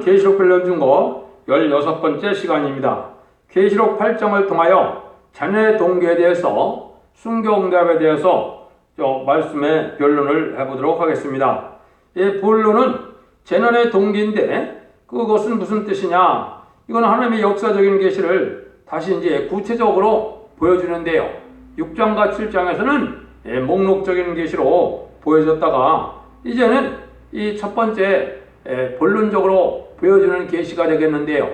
계시록 빌려준 거 16번째 시간입니다. 계시록 8장을 통하여 자녀의 동기에 대해서 순교응답에 대해서 말씀의 변론을 해보도록 하겠습니다. 이 본론은 재난의 동기인데 그것은 무슨 뜻이냐? 이건 하나님의 역사적인 계시를 다시 이제 구체적으로 보여주는데요. 6장과 7장에서는 목록적인 계시로 보여졌다가 이제는 이 첫 번째 본론적으로 보여주는 계시가 되겠는데요.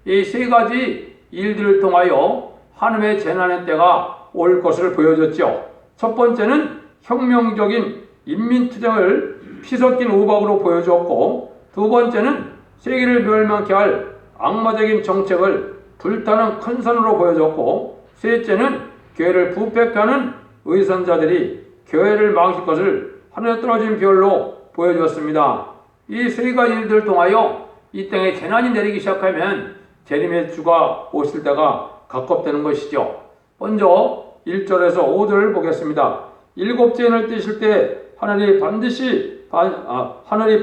이 세 가지 일들을 통하여 하나님의 재난의 때가 올 것을 보여줬죠. 첫 번째는 혁명적인 인민투쟁을 피섞인 우박으로 보여주었고, 두 번째는 세계를 멸망케 할 악마적인 정책을 불타는 큰 산으로 보여줬고, 셋째는 교회를 부패케 하는 의선자들이 교회를 망칠 것을 하늘에 떨어진 별로 보여주었습니다. 이 세 가지 일들을 통하여 이 땅에 재난이 내리기 시작하면 재림의 주가 오실 때가 가깝다는 것이죠. 먼저 1절에서 5절을 보겠습니다. 일곱째 인을 떼실 때 하늘이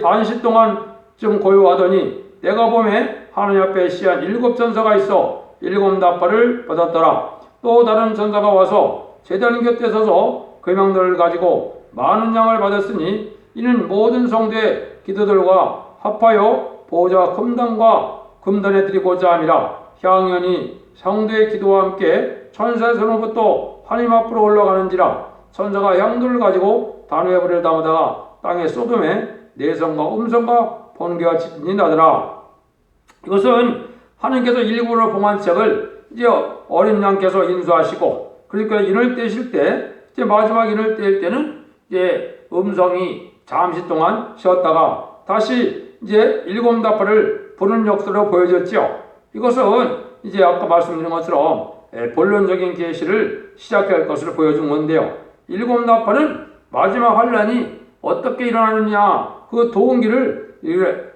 반시 동안쯤 고요하더니 내가 보매 하나님 앞에 시한 7 전사가 있어 7 나팔을 받았더라. 또 다른 전사가 와서 제단 곁에 서서 금양들을 가지고 많은 양을 받았으니 이는 모든 성도의 기도들과 합하여 보호자 금단과 금단에 드리고자 함이라. 향연이 성도의 기도와 함께 천사의 손으로부터 하나님 앞으로 올라가는지라. 천사가 향들을 가지고 단위의 불을 담아다가 땅의 소돔에 내성과 음성과 번개와 지진이 나더라. 이것은 하나님께서 일부러 봉한 책을 이제 어린 양께서 인수하시고, 그러니까 인을 떼실 때 이제 마지막 인을 뗄 때는 이제 음성이 잠시 동안 쉬었다가 다시 이제 7 나팔을 부는 역사로 보여졌죠. 이것은 이제 아까 말씀드린 것처럼 본론적인 계시를 시작할 것을 보여준 건데요. 7 나팔은 마지막 환란이 어떻게 일어나느냐 그 동기를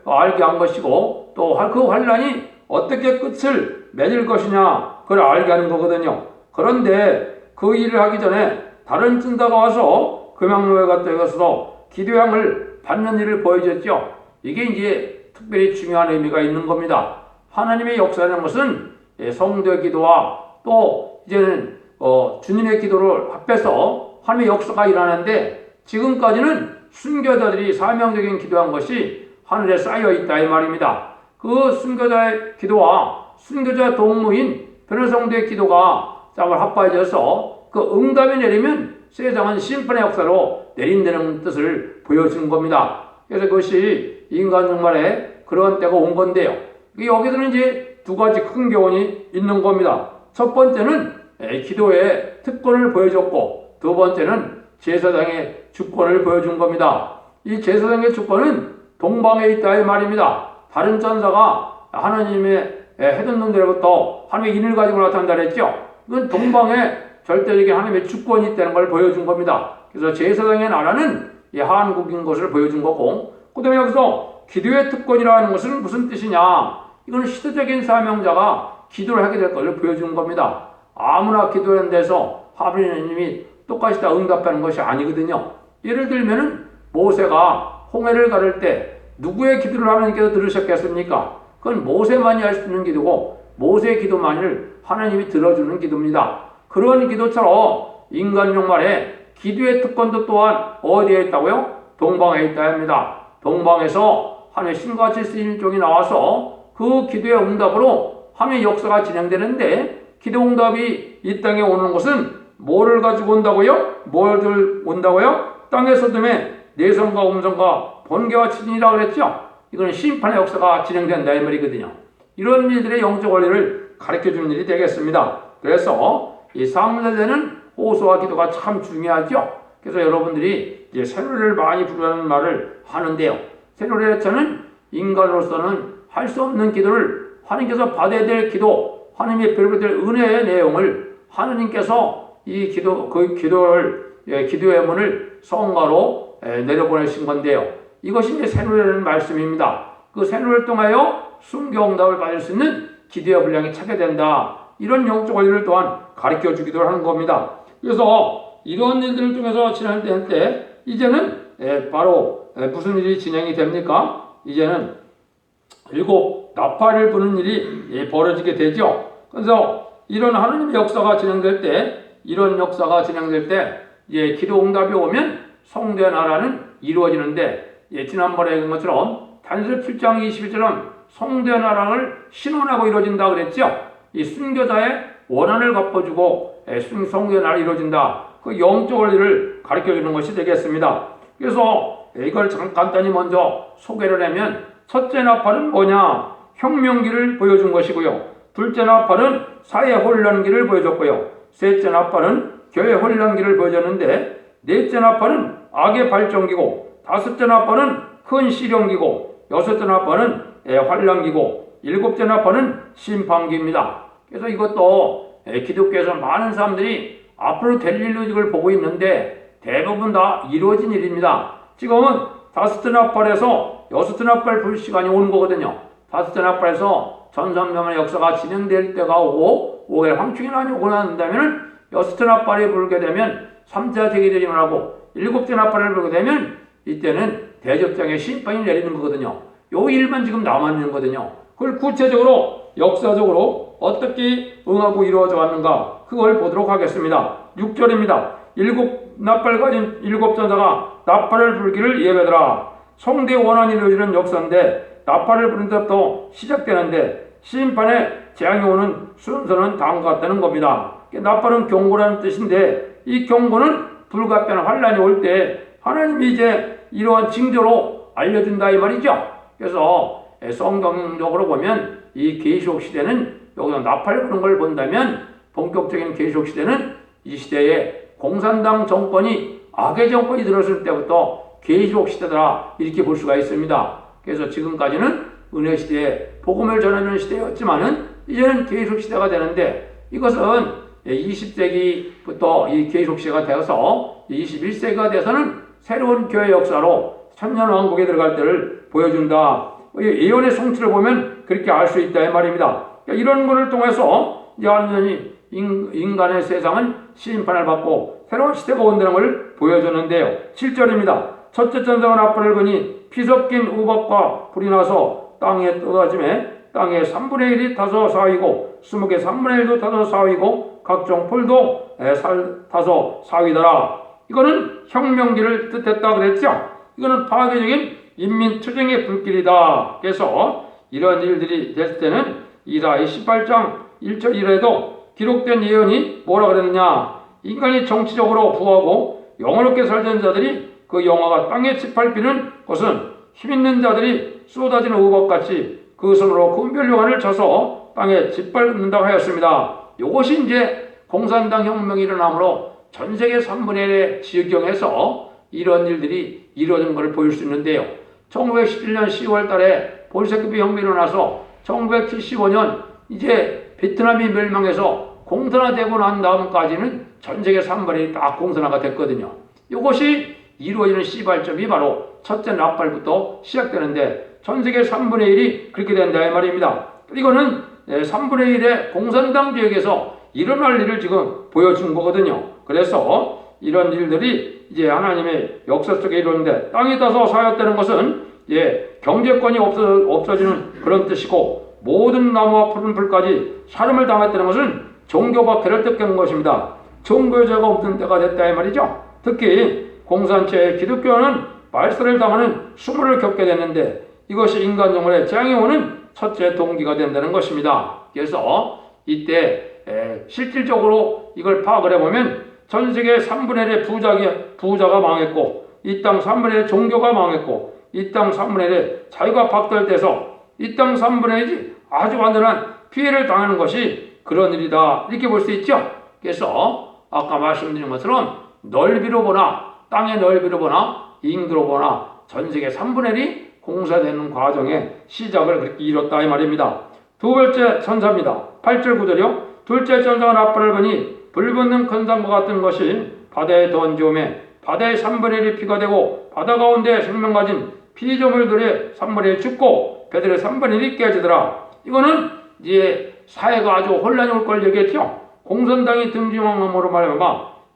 알게 한 것이고, 또 그 환란이 어떻게 끝을 맺을 것이냐 그걸 알게 하는 거거든요. 그런데 그 일을 하기 전에 다른 전사가 와서 금양로에 갔다 여기서 기도양을 받는 일을 보여줬죠. 이게 이제 특별히 중요한 의미가 있는 겁니다. 하나님의 역사라는 것은 성도의 기도와 또 이제는 주님의 기도를 합해서 하나님의 역사가 일어나는데, 지금까지는 순교자들이 사명적인 기도한 것이 하늘에 쌓여 있다 이 말입니다. 그 순교자의 기도와 순교자 동무인 변호성도의 기도가 짝을 합해져서 그 응답이 내리면 세상은 심판의 역사로 내린다는 뜻을 보여준 겁니다. 그래서 그것이 인간 종말에 그런 때가 온 건데요. 여기서는 이제 두 가지 큰 교훈이 있는 겁니다. 첫 번째는 기도의 특권을 보여줬고, 두 번째는 제사장의 주권을 보여준 겁니다. 이 제사장의 주권은 동방에 있다 이 말입니다. 다른 전사가 하나님의 해둔 놈들로부터 하나님의 인을 가지고 나타난다 그랬죠. 이건 동방에 절대적인 하나님의 주권이 있다는 걸 보여준 겁니다. 그래서 제사장의 나라는 이 한국인 것을 보여준 거고, 그 다음에 여기서 기도의 특권이라는 것은 무슨 뜻이냐? 이건 시대적인 사명자가 기도를 하게 될 것을 보여준 겁니다. 아무나 기도하는 데서 하나님이 똑같이 다 응답하는 것이 아니거든요. 예를 들면은 모세가 홍해를 가를 때 누구의 기도를 하나님께서 들으셨겠습니까? 그건 모세만이 할 수 있는 기도고, 모세의 기도만을 하나님이 들어주는 기도입니다. 그런 기도처럼 인간 종말에 기도의 특권도 또한 어디에 있다고요? 동방에 있다 합니다. 동방에서 하나님의 신같이 쓰이는 쪽이 나와서 그 기도의 응답으로 하나님의 역사가 진행되는데, 기도 응답이 이 땅에 오는 것은 뭐를 가지고 온다고요? 뭘 온다고요? 땅의 소돔에 내성과 음성과 번개와 지진이라고 그랬죠? 이건 심판의 역사가 진행된다 이 말이거든요. 이런 일들의 영적 원리를 가르쳐주는 일이 되겠습니다. 그래서 이 사무엘에는 호소와 기도가 참 중요하죠. 그래서 여러분들이 이제 세로를 많이 부르는 말을 하는데요. 세로레처는 인간으로서는 할 수 없는 기도를 하나님께서 받아야 될 기도, 하나님의 베풀어야 될 은혜의 내용을 하나님께서 이 기도의 문을 성가로 내려보내신 건데요. 이것이 이제 세로라는 말씀입니다. 그 세로를 통하여 순교응답을 받을 수 있는 기도의 분량이 차게 된다. 이런 영적 원리를 또한 가르쳐 주기도 하는 겁니다. 그래서 이런 일들을 통해서 진행될 때 이제는 바로 무슨 일이 진행이 됩니까? 이제는 일곱 나팔을 부는 일이 벌어지게 되죠. 그래서 이런 하나님의 역사가 진행될 때, 이런 역사가 진행될 때 기도 응답이 오면 성도의 나라는 이루어지는데, 지난번에 얘기한 것처럼 단수 7장 22절처럼 성도의 나라를 신원하고 이루어진다 그랬죠. 이 순교자의 원한을 갚아주고 성도의 나라가 이루어진다. 그 영적 원리를 가르쳐주는 것이 되겠습니다. 그래서 이걸 간단히 먼저 소개를 하면, 첫째 나팔은 뭐냐? 혁명기를 보여준 것이고요. 둘째 나팔은 사회 혼란기를 보여줬고요. 셋째 나팔은 교회 혼란기를 보여줬는데, 넷째 나팔은 악의 발전기고, 다섯째 나팔은 큰 시련기고, 여섯째 나팔은 환란기고, 일곱째 나팔은 심판기입니다. 그래서 이것도 기독교에서 많은 사람들이 앞으로 될 일로 이걸 보고 있는데 대부분 다 이루어진 일입니다. 지금은 다섯째 나팔에서 여섯째 나팔 불 시간이 오는 거거든요. 다섯째 나팔에서 전삼년의 역사가 진행될 때가 오고 5개 황충이 오고 난다면 여섯째 나팔이 불게 되면 3차 세계대전을 하고 일곱째 나팔을 불게 되면 이때는 대접장의 심판이 내리는 거거든요. 요 일만 지금 남아있는 거거든요. 그걸 구체적으로 역사적으로 어떻게 응하고 이루어져 왔는가, 그걸 보도록 하겠습니다. 6절입니다. 일곱 나팔 가진 일곱 전사가 나팔을 불기를 예배하더라. 성대의 원한이 이루어지는 역사인데 나팔을 부는 데부터 시작되는데 심판의 재앙이 오는 순서는 다음과 같다는 겁니다. 나팔은 경고라는 뜻인데 이 경고는 불가피한 환란이 올 때 하나님이 이제 이러한 징조로 알려준다 이 말이죠. 그래서 성경적으로 보면 이 계시록 시대는 여기서 나팔 부는 걸 본다면 본격적인 계시록 시대는 이 시대에 공산당 정권이 악의 정권이 들었을 때부터 계시록 시대다 이렇게 볼 수가 있습니다. 그래서 지금까지는 은혜 시대에 복음을 전하는 시대였지만은 이제는 계시록 시대가 되는데, 이것은 20세기부터 이 계시록 시대가 되어서 21세기가 돼서는 새로운 교회 역사로 천년왕국에 들어갈 때를 보여준다. 예언의 성취를 보면 그렇게 알 수 있다 이 말입니다. 이런 것을 통해서 완전히 인간의 세상은 심판을 받고 새로운 시대가 온다는 걸 보여주는데요. 7절입니다. 첫째 전사가 나팔을 부니 피 섞인 우박과 불이 나서 땅에 쏟아짐에 땅에 3분의 1이 타서 사위고 수목의 3분의 1도 타서 사위고 각종 풀도 타서 사위더라. 이거는 혁명기를 뜻했다 그랬죠. 이거는 파괴적인 인민투쟁의 불길이다. 그래서 이런 일들이 됐을 때는 이사야 18장 1절 1에도 기록된 예언이 뭐라 그랬느냐? 인간이 정치적으로 부하고 영원롭게 살던 자들이 그 영화가 땅에 짓밟히는 것은 힘있는 자들이 쏟아지는 우박같이 그 손으로 금별요한을 쳐서 땅에 짓밟는다고 하였습니다. 이것이 이제 공산당 혁명이 일어남으로 전 세계 3분의 1의 지경에서 이런 일들이 이루어진 것을 보일 수 있는데요. 1917년 10월 달에 볼셰비크 혁명이 일어나서 1975년 이제 베트남이 멸망해서 공산화되고 난 다음까지는 전 세계 3분의 1이 다 공산화가 됐거든요. 이것이 이루어지는 시발점이 바로 첫째 나팔부터 시작되는데 전 세계 3분의 1이 그렇게 된다 이 말입니다. 이거는 3분의 1의 공산당 지역에서 일어날 일을 지금 보여준 거거든요. 그래서 이런 일들이 이제 하나님의 역사 속에 이루어지는데 땅이 타서 사였다는 것은 경제권이 없어지는 그런 뜻이고, 모든 나무와 푸른 풀까지 사름을 당했다는 것은 종교박해를 뜻하는 것입니다. 종교제가 없는 때가 됐다 이 말이죠. 특히 공산체의 기독교는 말살을 당하는 수모를 겪게 됐는데 이것이 인간 영혼의 재앙이 오는 첫째 동기가 된다는 것입니다. 그래서 이때 실질적으로 이걸 파악을 해보면 전 세계 3분의 1의 부자가 망했고, 이 땅 3분의 1의 종교가 망했고, 이 땅 3분의 1의 자유가 박탈돼서 이 땅 3분의 1이 아주 완전한 피해를 당하는 것이 그런 일이다 이렇게 볼 수 있죠. 그래서 아까 말씀드린 것처럼 넓이로 보나 땅의 넓이로 보나 인구로 보나 전 세계 3분의 1이 공사되는 과정의 시작을 그렇게 이뤘다 이 말입니다. 두 번째 천사입니다. 8절 9절이요. 둘째 천사가 나팔을 부니 불 붙는 큰 산과 같은 것이 바다에 던지오매 바다의 3분의 1이 피가 되고 바다 가운데 생명 가진 피조물들의 3분의 1이 죽고 배들의 3분의 1이 깨지더라. 이거는 이제 사회가 아주 혼란이 올 걸 얘기했죠. 공산당이 등장함으로 말하면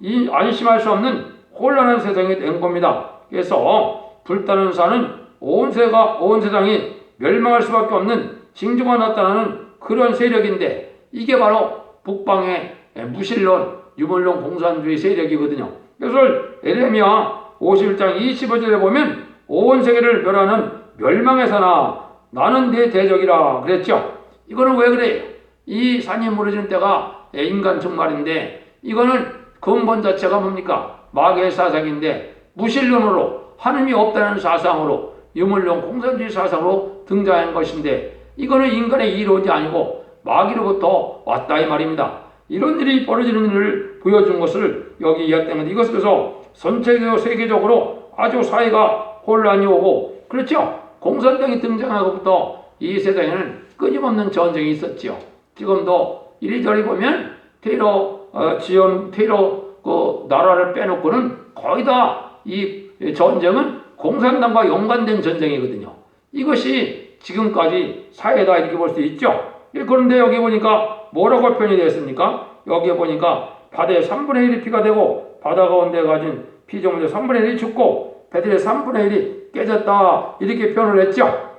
이 안심할 수 없는 혼란한 세상이 된 겁니다. 그래서 불타는 산은 온 세상이 멸망할 수밖에 없는 징조가 나타나는 그런 세력인데 이게 바로 북방의 무신론, 유물론 공산주의 세력이거든요. 그래서 에레미야 51장 25절에 보면 온 세계를 멸하는 멸망의 사나 나는 네 대적이라 그랬죠. 이거는 왜 그래요? 이 산이 무너지는 때가 인간 종말인데 이거는 근본 자체가 뭡니까? 마귀의 사상인데 무신론으로 하느님이 없다는 사상으로 유물론 공산주의 사상으로 등장한 것인데 이거는 인간의 이론이 아니고 마귀로부터 왔다 이 말입니다. 이런 일이 벌어지는 일을 보여준 것을 여기 이야기합니다. 이것을 그래서 전체적으로 세계적으로 아주 사회가 혼란이 오고 그렇죠. 공산당이 등장하고부터 이 세상에는 끊임없는 전쟁이 있었죠. 지금도 이리저리 보면 테러 그 나라를 빼놓고는 거의 다 이 전쟁은 공산당과 연관된 전쟁이거든요. 이것이 지금까지 사회다 이렇게 볼 수 있죠. 그런데 여기 보니까 뭐라고 표현이 되었습니까? 여기 보니까 바다의 3분의 1이 피가 되고 바다 가운데 가진 피조물의 3분의 1이 죽고 배들의 3분의 1이 깨졌다 이렇게 표현을 했죠.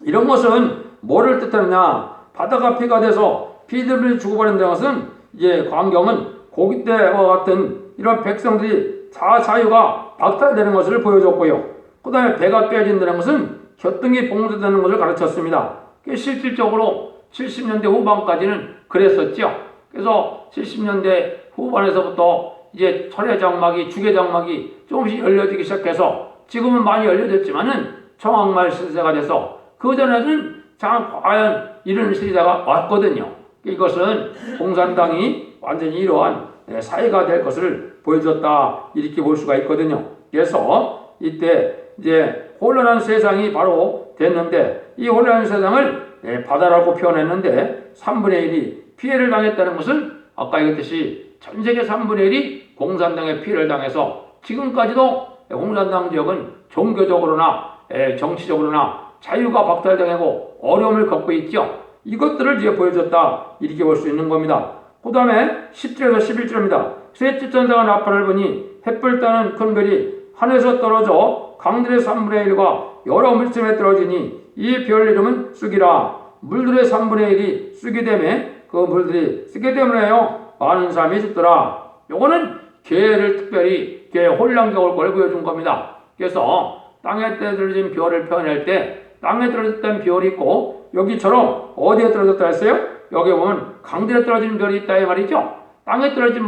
이런 것은 뭐를 뜻하느냐? 바다가 피가 돼서 피들이 죽어버린다는 것은 이제 광경은 고기 때와 같은 이런 백성들이 자유가 박탈되는 것을 보여줬고요. 그 다음에 배가 깨진다는 것은 곁등이 봉쇄되는 것을 가르쳤습니다. 실질적으로 70년대 후반까지는 그랬었죠. 그래서 70년대 후반에서부터 이제 철의 장막이, 주계 장막이 조금씩 열려지기 시작해서 지금은 많이 열려졌지만은 청황말 시대가 돼서 그 전에는 과연 이런 시대가 왔거든요. 이것은 공산당이 완전히 이러한 사회가 될 것을 보여줬다 이렇게 볼 수가 있거든요. 그래서 이때 이제 혼란한 세상이 바로 됐는데 이 혼란한 세상을 바다라고 표현했는데 3분의 1이 피해를 당했다는 것은 아까 얘기했듯이 전 세계 3분의 1이 공산당의 피해를 당해서 지금까지도 공산당 지역은 종교적으로나 정치적으로나 자유가 박탈당하고 어려움을 겪고 있죠. 이것들을 이제 보여줬다 이렇게 볼 수 있는 겁니다. 그 다음에 10절에서 11절입니다. 셋째 천사가 나팔을 부니 햇불 따는 큰 별이 하늘에서 떨어져 강들의 3분의 1과 여러 물쯤에 떨어지니 이 별 이름은 쑥이라. 물들의 3분의 1이 쑥이 되매 그 물들이 쓰게 때문에요 많은 사람이 죽더라. 요거는 계를 특별히 혼란가 올 걸 보여준 겁니다. 그래서 땅에 떨어진 별을 표현할 때 땅에 떨어졌던 별이 있고 여기처럼 어디에 떨어졌다 했어요? 여기 보면 강들에 떨어진 별이 있다 이 말이죠. 땅에 떨어진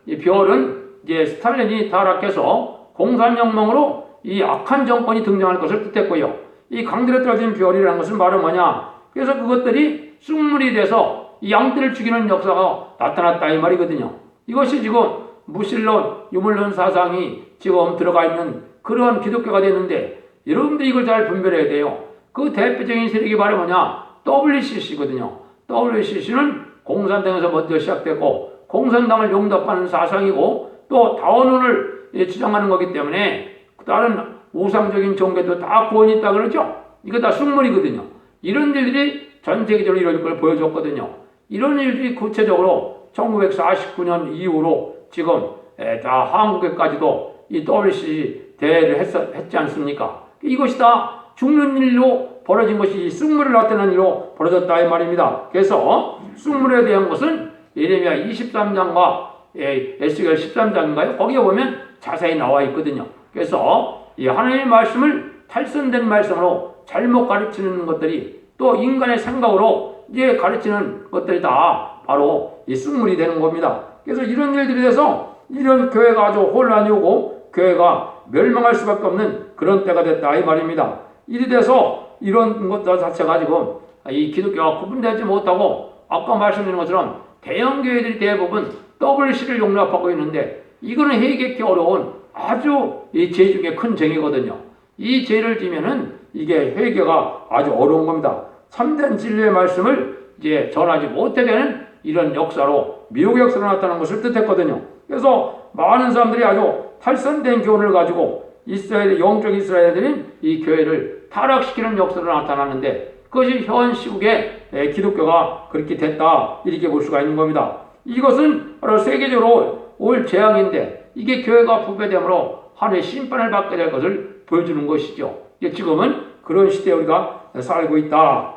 이 별은 이제 스탈린이 타락해서 공산혁명으로 이 악한 정권이 등장할 것을 뜻했고요. 이 강들에 떨어진 별이라는 것은 바로 뭐냐? 그래서 그것들이 쑥물이 돼서 이 양떼를 죽이는 역사가 나타났다 이 말이거든요. 이것이 지금 무신론, 유물론 사상이 지금 들어가 있는 그런 기독교가 되는데 여러분들이 이걸 잘 분별해야 돼요. 그 대표적인 세력이 바로 뭐냐? WCC거든요. WCC는 공산당에서 먼저 시작됐고 공산당을 용납하는 사상이고 또 다원론을 주장하는 거기 때문에 다른 우상적인 종교도 다 구원이 있다 그러죠. 이거 다 쑥물이거든요. 이런 일들이 전 세계적으로 이루어질 걸 보여줬거든요. 이런 일들이 구체적으로 1949년 이후로 지금 다 한국에까지도 이 WCC 대회를 했지 않습니까? 이것이 다 죽는 일로 벌어진 것이 쑥물을 나타내는 일로 벌어졌다 이 말입니다. 그래서 쑥물에 대한 것은 예레미야 23장과 에스겔 13장인가요? 거기에 보면 자세히 나와 있거든요. 그래서 이 하나님의 말씀을 탈선된 말씀으로 잘못 가르치는 것들이 또 인간의 생각으로 이제 가르치는 것들이 다 바로 이 쑥물이 되는 겁니다. 그래서 이런 일들이 돼서 이런 교회가 아주 혼란이 오고 교회가 멸망할 수밖에 없는 그런 때가 됐다 이 말입니다. 이리 돼서 이런 것 자체가 지금 이 기독교와 구분되지 못하고 아까 말씀드린 것처럼 대형 교회들이 대부분 WC를 용납하고 있는데 이거는 해결하기 어려운 아주 이 죄 중에 큰 죄이거든요. 이 죄를 지면은 이게 회개가 아주 어려운 겁니다. 참된 진리의 말씀을 이제 전하지 못하게 하는 이런 역사로 미혹의 역사로 나타나는 것을 뜻했거든요. 그래서 많은 사람들이 아주 탈선된 교훈을 가지고 영적 이스라엘들인 이 교회를 타락시키는 역사로 나타나는데 그것이 현 시국에 기독교가 그렇게 됐다 이렇게 볼 수가 있는 겁니다. 이것은 바로 세계적으로 올 재앙인데 이게 교회가 부패됨으로 하나의 심판을 받게 될 것을 보여주는 것이죠. 지금은 그런 시대에 우리가 살고 있다.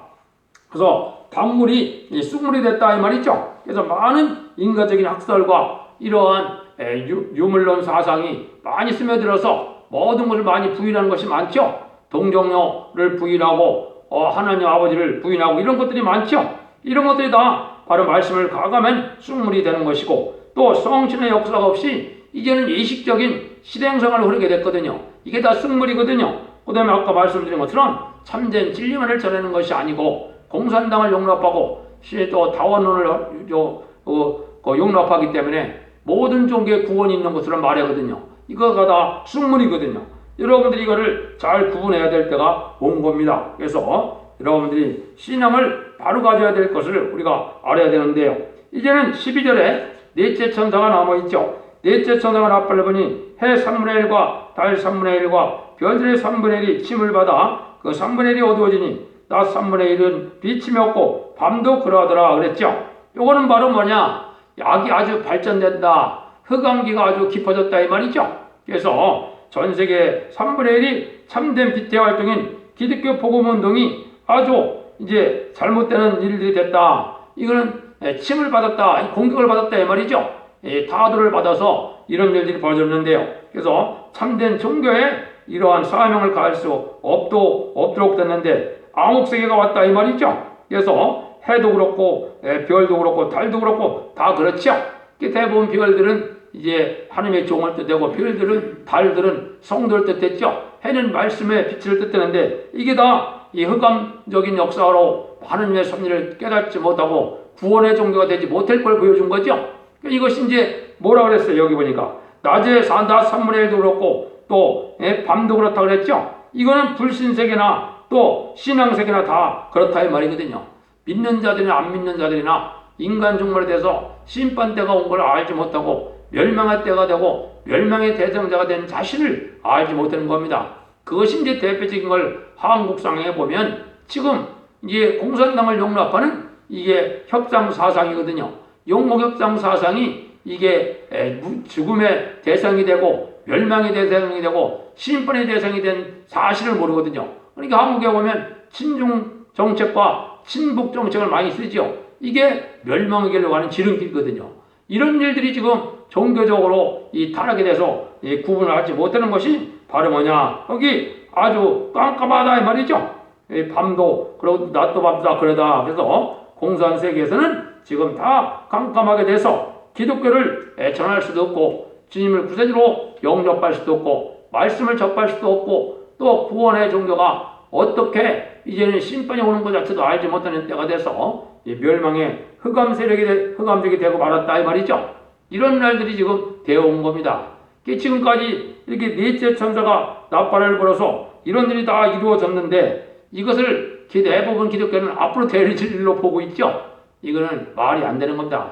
그래서 단물이 쑥물이 됐다 이 말이죠. 그래서 많은 인간적인 학설과 이러한 유물론 사상이 많이 스며들어서 모든 것을 많이 부인하는 것이 많죠. 동정녀를 부인하고 하나님 아버지를 부인하고 이런 것들이 많죠. 이런 것들이 다 바로 말씀을 가가면 쑥물이 되는 것이고, 또 성신의 역사가 없이 이제는 예식적인 실행생활을 흐르게 됐거든요. 이게 다 쑥물이거든요. 그 다음에 아까 말씀드린 것처럼 참된 진리만을 전하는 것이 아니고 공산당을 용납하고 또 다원론을 용납하기 때문에 모든 종교에 구원이 있는 것으로 말하거든요. 이거가 다 쑥물이거든요. 여러분들이 이거를 잘 구분해야 될 때가 온 겁니다. 그래서 여러분들이 신앙을 바로 가져야 될 것을 우리가 알아야 되는데요. 이제는 12절에 넷째 천사가 남아있죠. 넷째 천사가 나팔을 보니 해 3분의 1과 달 3분의 1과 별들의 3분의 1이 침을 받아 그 3분의 1이 어두워지니 낮 3분의 1은 빛이 없고 밤도 그러하더라 그랬죠. 요거는 바로 뭐냐? 약이 아주 발전된다. 흑암기가 아주 깊어졌다 이 말이죠. 그래서 전 세계 3분의 1이 참된 빛의 활동인 기독교 복음운동이 아주 이제 잘못되는 일들이 됐다. 이거는 침을 받았다, 공격을 받았다 이 말이죠. 타도를 받아서 이런 일들이 벌어졌는데요. 그래서 참된 종교에 이러한 사명을 가할 수 없도록 됐는데 암흑세계가 왔다 이 말이죠. 그래서 해도 그렇고 별도 그렇고 달도 그렇고 다 그렇죠. 대부분 별들은 이제 하나님의 종을 뜻하고 별들은 달들은 성도를 뜻했죠. 해는 말씀의 빛을 뜻하는데 이게 다 이 흑암적인 역사로 하나님의 섭리를 깨닫지 못하고 구원의 종교가 되지 못할 걸 보여준 거죠. 이것이 이제 뭐라 그랬어요? 여기 보니까 낮에 낮 3분의 1도 그렇고 또 밤도 그렇다 그랬죠. 이거는 불신세계나 또 신앙세계나 다 그렇다 이 말이거든요. 믿는 자들이나 안 믿는 자들이나 인간 종말에 대해서 심판대가 온 걸 알지 못하고 멸망할 때가 되고 멸망의 대상자가 된 자신을 알지 못하는 겁니다. 그것이 이제 대표적인 걸 한국 상황에 보면 지금 이제 공산당을 용납하는 이게 협상 사상이거든요. 용목 협상 사상이 이게 죽음의 대상이 되고 멸망의 대상이 되고 심판의 대상이 된 사실을 모르거든요. 그러니까 한국에 보면 친중 정책과 친북 정책을 많이 쓰죠. 이게 멸망의 길로 가는 지름길이거든요. 이런 일들이 지금 종교적으로 타락이 돼서 구분을 하지 못하는 것이 바로 뭐냐? 여기 아주 깜깜하다 이 말이죠. 밤도 그러고 낮도 밤도 다 그러다. 그래서 공산세계에서는 지금 다 깜깜하게 돼서 기독교를 전할 수도 없고 주님을 구세주로 영접할 수도 없고 말씀을 접할 수도 없고 또 구원의 종교가 어떻게 이제는 심판이 오는 것 자체도 알지 못하는 때가 돼서 멸망의 흑암적이 되고 말았다 이 말이죠. 이런 날들이 지금 되어 온 겁니다. 지금까지 이렇게 넷째 천사가 나팔을 불어서 이런 일이 다 이루어졌는데 이것을 대부분 기독교는 앞으로 될 일로 보고 있죠. 이거는 말이 안 되는 겁니다.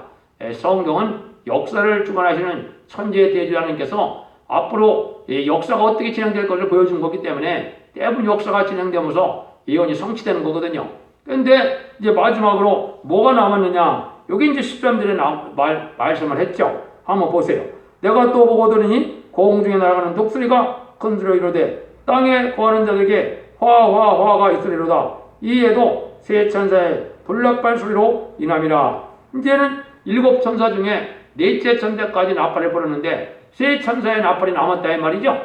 성경은 역사를 주관하시는 천지의 대주 하나님께서 앞으로 역사가 어떻게 진행될 것을 보여준 거기 때문에 대부분 역사가 진행되면서 예언이 성취되는 거거든요. 그런데 이제 마지막으로 뭐가 남았느냐? 여기 이제 13절에 말씀을 했죠. 한번 보세요. 내가 또 보고 들으니 공중에 날아가는 독수리가 큰 소리로 이르되 땅에 거하는 자들에게 화가 있으리로다. 이에도 세 천사의 불락발 소리로 인함이라. 이제는 7 천사 중에 넷째 천사까지 나팔을 불었는데 세 천사의 나팔이 남았다 이 말이죠.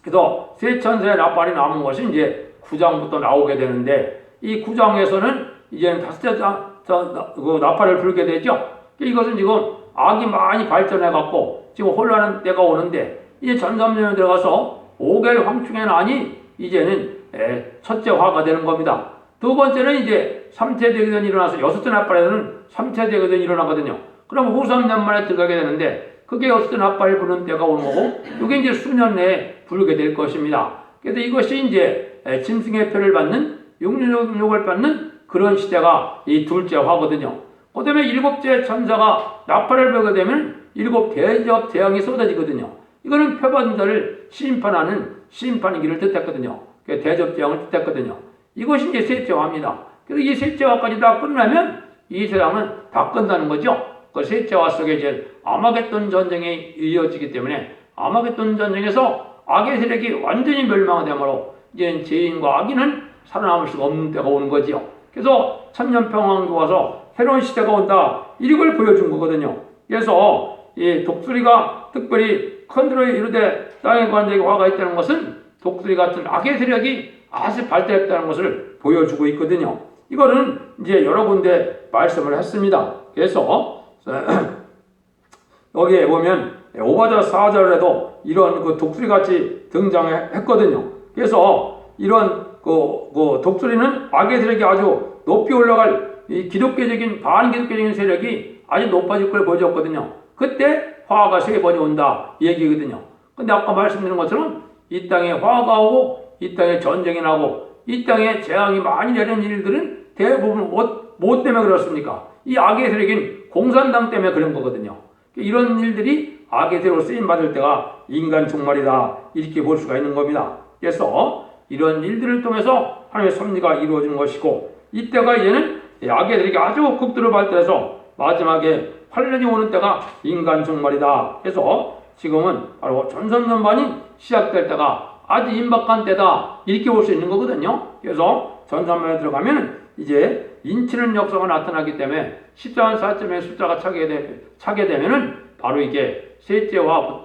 그래서 세 천사의 나팔이 남은 것이 이제 9장부터 나오게 되는데 이 9장에서는 이제는 5째 나팔을 불게 되죠. 이것은 지금 악이 많이 발전해갖고 지금 혼란한 때가 오는데 이제 전삼년에 들어가서 5개월 황충의 난이 이제는 첫째 화가 되는 겁니다. 두 번째는 이제 3차 대교전이 일어나서 6째 나팔에서는 3차 대교전이 일어나거든요. 그럼 후 3년 만에 들어가게 되는데 그게 6째 나팔을 부는 때가 오는 거고 이게 이제 수년 내에 부르게 될 것입니다. 그래서 이것이 이제 짐승의 표를 받는 육육을 받는 그런 시대가 이 둘째 화거든요. 그 다음에 7째 천사가 나팔을 불게 되면 7 대접 재앙이 쏟아지거든요. 이거는 표받은 자를 심판하는 심판이기를 뜻했거든요. 대접 재앙을 뜻했거든요. 이것이 이제 셋째 화입니다. 그래서 이 셋째 화까지 다 끝나면 이 세상은 다 끝나는 거죠. 그 셋째 화 속에 이제 아마겟돈 전쟁이 이어지기 때문에 아마겟돈 전쟁에서 악의 세력이 완전히 멸망되므로 이제 죄인과 악인은 살아남을 수가 없는 때가 오는 거지요. 그래서 천년평강도 와서 새로운 시대가 온다. 이걸 보여준 거거든요. 그래서 이 독수리가 특별히 컨트롤에 이르되 땅에 관한 자에게 화가 있다는 것은 독수리 같은 악의 세력이 아주 발달했다는 것을 보여주고 있거든요. 이거는 이제 여러 군데 말씀을 했습니다. 그래서 여기에 보면 5절 4절에도 이런 그 독수리같이 등장했거든요. 그래서 이런 그 독수리는 악의 세력이 아주 높이 올라갈 이 기독교적인 반기독교적인 세력이 아주 높아질 걸 보여줬거든요. 그때 화가 3번이 온다 이 얘기거든요. 근데 아까 말씀드린 것처럼 이 땅에 화가 오고 이 땅에 전쟁이 나고 이 땅에 재앙이 많이 내리는 일들은 대부분 뭐 때문에 그렇습니까? 이 악의 세력인 공산당 때문에 그런 거거든요. 이런 일들이 악의 세력으로 쓰임받을 때가 인간 종말이다 이렇게 볼 수가 있는 겁니다. 그래서 이런 일들을 통해서 하나님의 섭리가 이루어지는 것이고 이때가 이제는 악의 세력이 아주 극도로 발달해서 마지막에 환란이 오는 때가 인간 종말이다. 그래서 지금은 바로 전선전반이 시작될 때가 아주 임박한 때다 이렇게 볼 수 있는 거거든요. 그래서 전선반에 들어가면 이제 인치는 역사가 나타나기 때문에 14만 4점의 숫자가 차게 되면은 바로 이게 셋째와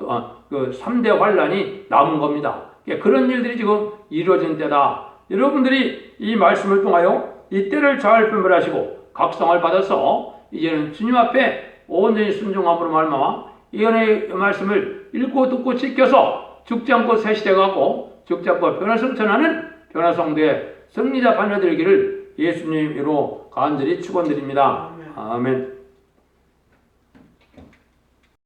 그 3대 환란이 남은 겁니다. 그런 일들이 지금 이루어진 때다. 여러분들이 이 말씀을 통하여 이 때를 잘 분별하시고 각성을 받아서 이제는 주님 앞에 온전히 순종함으로 말미암아 이 은혜의 말씀을 읽고 듣고 지켜서 죽지 않고 새 시대가 가고 죽지 않고 변화성천하는 변화성도의 승리자 자녀 되기를 예수님으로 간절히 축원드립니다. 아멘.